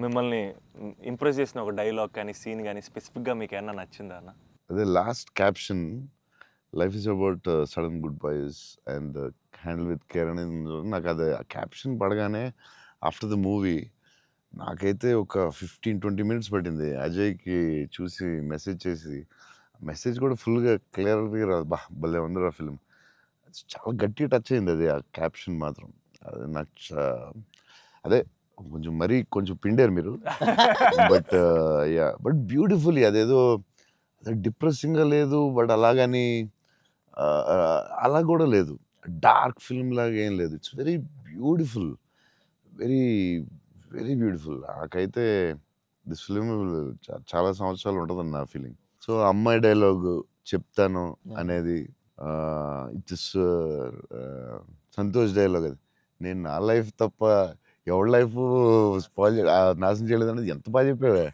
మిమ్మల్ని ఇంప్రెస్ చేసిన ఒక డైలాగ్ కానీ, సీన్ గానీ స్పెసిఫిక్‌గా మీకేమన్నా నచ్చిందా అన్న? అదే last caption life is about sudden goodbyes and handle with care అనేది ఉంది. నాకు అది ఆ క్యాప్షన్ పడగానే ఆఫ్టర్ ద మూవీ నాకైతే ఒక 15-20 మినిట్స్ పట్టింది అజయ్కి చూసి మెసేజ్ చేసి. మెసేజ్ కూడా ఫుల్గా క్లియర్గా రాదు. భలే ఉందిరా ఫిల్మ్. చాలా గట్టిగా టచ్ అయింది అది ఆ క్యాప్షన్ మాత్రం. అది నాకు అదే కొంచెం మరీ కొంచెం పిండారు మీరు. బట్ యా బట్ బ్యూటిఫుల్లీ అదేదో డిప్రెసింగ్గా లేదు. బట్ అలాగని అలా కూడా లేదు. డార్క్ ఫిల్మ్ లాగా ఏం లేదు. It's very beautiful. Very very beautiful. నాకైతే దిస్ ఫిలిం చాలా సంవత్సరాలు ఉంటుందని నా ఫీలింగ్. సో అమ్మాయి డైలాగ్ చెప్తాను అనేది ఇట్స్ సంతోష్ డైలాగ్ అది. నేను నా లైఫ్ తప్ప ఎవరి లైఫ్ స్పాయిల్ నాశనం చేయలేదనేది ఎంత బాగా చెప్పావే.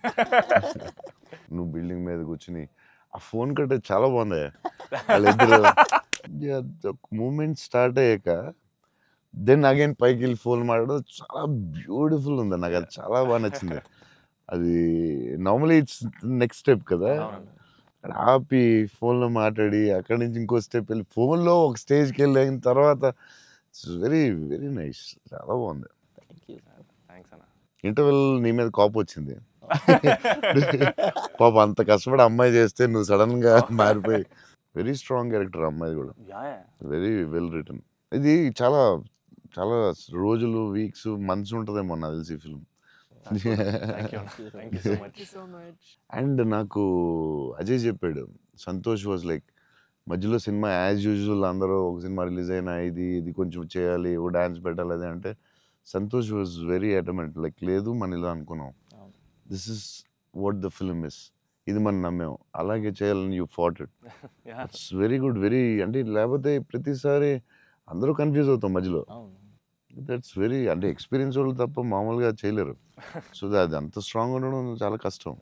నువ్వు బిల్డింగ్ మీద కూర్చుని ఆ ఫోన్ కట్టే చాలా బాగుంది. వాళ్ళిద్దరు మూమెంట్ స్టార్ట్ అయ్యాక దెన్ అగైన్ పైకి వెళ్ళి ఫోన్ మాట్లాడడం చాలా బ్యూటిఫుల్ ఉంది. నాకు అది చాలా బాగా నచ్చింది. అది నార్మలీ ఇట్స్ నెక్స్ట్ స్టెప్ కదా. అక్కడ ఆపి ఫోన్లో మాట్లాడి అక్కడి నుంచి ఇంకో స్టెప్ వెళ్ళి ఫోన్లో ఒక స్టేజ్కి వెళ్ళిన తర్వాత ఇట్స్ వెరీ వెరీ నైస్. చాలా బాగుంది. థ్యాంక్స్ అన్న. ఇంటర్వెల్ నీ మీద కోపం వచ్చింది. పాప అంత కష్టపడి అమ్మాయి చేస్తే నువ్వు సడన్ గా మారిపోయి. వెరీ స్ట్రాంగ్ క్యారెక్టర్ అమ్మాయి కూడా. Very well return. ఇది చాలా చాలా రోజులు వీక్స్ మంత్స్ ఉంటుందేమో నాకు తెలిసి ఈ ఫిల్మ్. అండ్ నాకు అజయ్ చెప్పాడు సంతోష్ వాజ్ లైక్ మధ్యలో సినిమా యాజ్ యూజువల్ అందరూ ఒక సినిమా రిలీజ్ అయినా ఇది కొంచెం చేయాలి ఓ డాన్స్ పెట్టాలి అది అంటే సంతోష్ వాజ్ వెరీ అటమెంట్ లైక్ లేదు మన ఇలా అనుకున్నాం. This is what the film is. ఇది మనం నమ్మాం అలాగే చేయాలని you fat it. It's very good. Very అంటే లేకపోతే ప్రతిసారి అందరూ కన్ఫ్యూజ్ అవుతాం మధ్యలో. దట్స్ వెరీ అంటే ఎక్స్పీరియన్స్ వాళ్ళు తప్ప మామూలుగా చేయలేరు. సో అది అంత స్ట్రాంగ్ ఉండడం చాలా కష్టం.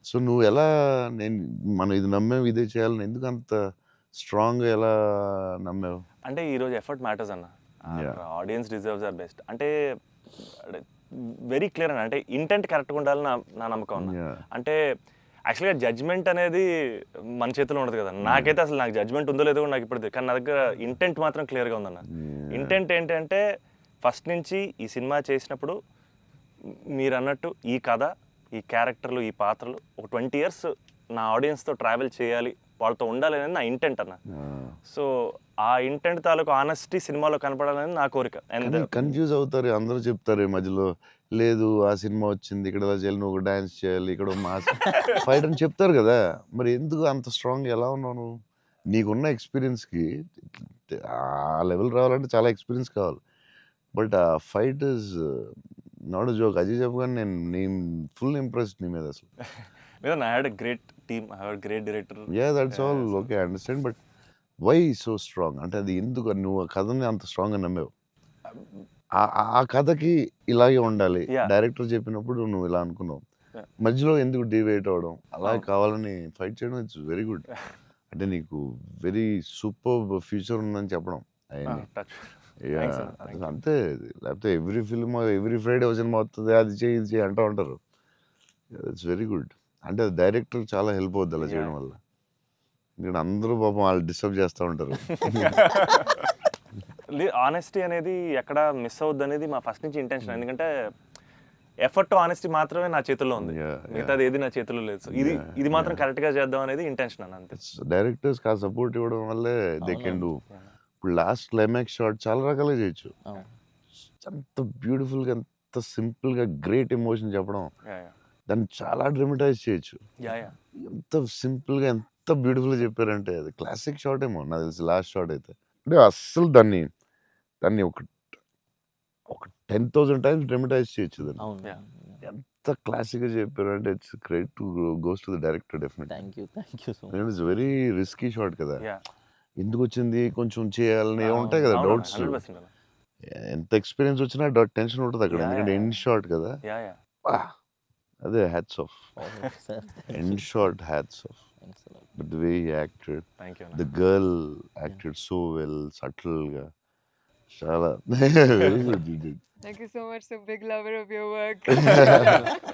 సో నువ్వు ఎలా మనం ఇది నమ్మావు ఇదే చేయాలని ఎందుకు అంత స్ట్రాంగ్ ఎలా నమ్మావు? అంటే ఈరోజు ఎఫర్ట్ మ్యాటర్స్ అన్న. Audience deserves our best. అంటే వెరీ క్లియర్ అన్న. అంటే ఇంటెంట్ కరెక్ట్గా ఉండాలని నా నమ్మకం అన్న. అంటే యాక్చువల్గా జడ్జ్మెంట్ అనేది మన చేతిలో ఉండదు కదా. నాకైతే అసలు నాకు జడ్జ్మెంట్ ఉందో లేదో నాకు ఇప్పుడు కానీ నా దగ్గర ఇంటెంట్ మాత్రం క్లియర్గా ఉందన్న. ఇంటెంట్ ఏంటంటే ఫస్ట్ నుంచి ఈ సినిమా చేసినప్పుడు మీరు అన్నట్టు ఈ కథ ఈ క్యారెక్టర్లు ఈ పాత్రలు ఒక 20 years నా ఆడియన్స్తో ట్రావెల్ చేయాలి వాళ్ళతో ఉండాలి అనేది నా ఇంటెంట్ అన్న. సో ఆ ఇంటెంట్ తాలూకు ఆనెస్టీ సినిమాలో కనపడాలనేది నా కోరిక. అండ్ కన్ఫ్యూజ్ అవుతారు అందరూ చెప్తారు మధ్యలో లేదు ఆ సినిమా వచ్చింది ఇక్కడ ఎలా చేయాలి నువ్వు డాన్స్ చేయాలి ఇక్కడ మాస్ ఫైట్ అని చెప్తారు కదా. మరి ఎందుకు అంత స్ట్రాంగ్ ఎలా ఉన్నావు నువ్వు? నీకున్న ఎక్స్పీరియన్స్కి ఆ లెవెల్ రావాలంటే చాలా ఎక్స్పీరియన్స్ కావాలి. బట్ ఆ fight is not joke. Ajay చెప్పగానే నేను ఫుల్ ఇంప్రెస్డ్ నీ మీద అసలు. I had a great team, I had great director. Yeah that's all okay I understand. But why so strong అంటే అది ఎందుకు నువ్వు ఆ కథని అంత స్ట్రాంగ్గా నమ్మావు? ఆ కథకి ఇలాగే ఉండాలి డైరెక్టర్ చెప్పినప్పుడు నువ్వు ఇలా అనుకున్నావు. మధ్యలో ఎందుకు డివైట్ అవడం అలా కావాలని ఫైట్ చేయడం ఇట్స్ వెరీ గుడ్. అంటే నీకు వెరీ సూపర్ ఫ్యూచర్ ఉందని చెప్పడం అంతే. లేకపోతే ఎవ్రీ ఫిల్మ్ ఎవ్రీ ఫ్రైడే ఒక సినిమా వస్తుంది అది చేయి ఇది చేయి అంటూ ఉంటారు. It's very good. అంటే డైరెక్టర్ చాలా హెల్ప్ అవుద్ది అలా చేయడం వల్ల. ఇక్కడ అందరూ పాపం వాళ్ళు డిస్టర్బ్ చేస్తూ ఉంటారు. ఆనెస్టీ అనేది ఎక్కడ మిస్ అవుద్ది అనేది మా ఫస్ట్ నుంచి ఇంటెన్షన్. ఎందుకంటే ఎఫర్ట్ ఆనెస్టీ మాత్రమే నా చేతుల్లో ఉంది, మిగతాది ఏది నా చేతుల్లో లేదు. సో ఇది మాత్రం కరెక్ట్గా చేద్దాం అనేది ఇంటెన్షన్ అని అంతే. డైరెక్టర్స్ కా సపోర్ట్ ఇవ్వడం వల్లే దే కెన్ డూ. ఇప్పుడు లాస్ట్ క్లైమాక్స్ షాట్ చాలా రకాలుగా చేయొచ్చు. అంత బ్యూటిఫుల్గా అంత సింపుల్గా గ్రేట్ ఎమోషన్ చెప్పడం దాన్ని చాలా డ్రమటైజ్ చేయొచ్చు. ఎంత సింపుల్గా ఎంత బ్యూటిఫుల్గా చెప్పారంటే అది క్లాసిక్ షాట్ ఏమో నాకు తెలిసి లాస్ట్ షాట్ అయితే. అంటే అస్సలు దాన్ని ఒక 10,000 times డ్రమటైజ్ చేయొచ్చు దాన్ని. ఎంత క్లాసిక్గా చెప్పారు అంటే it's great to goes to the director definitely. It's very risky shot కదా. ఎందుకు వచ్చింది కొంచెం చేయాలని ఉంటాయి కదా డౌట్స్. ఎంత ఎక్స్పీరియన్స్ వచ్చినా టెన్షన్ ఉంటుంది అక్కడ ఎందుకంటే ఎండ్ షాట్ కదా. అదే hats off. End shot hats off. But the way he acted, the girl acted so well, subtle గా చాలా very good you did. Thank you so much. So big lover of your work.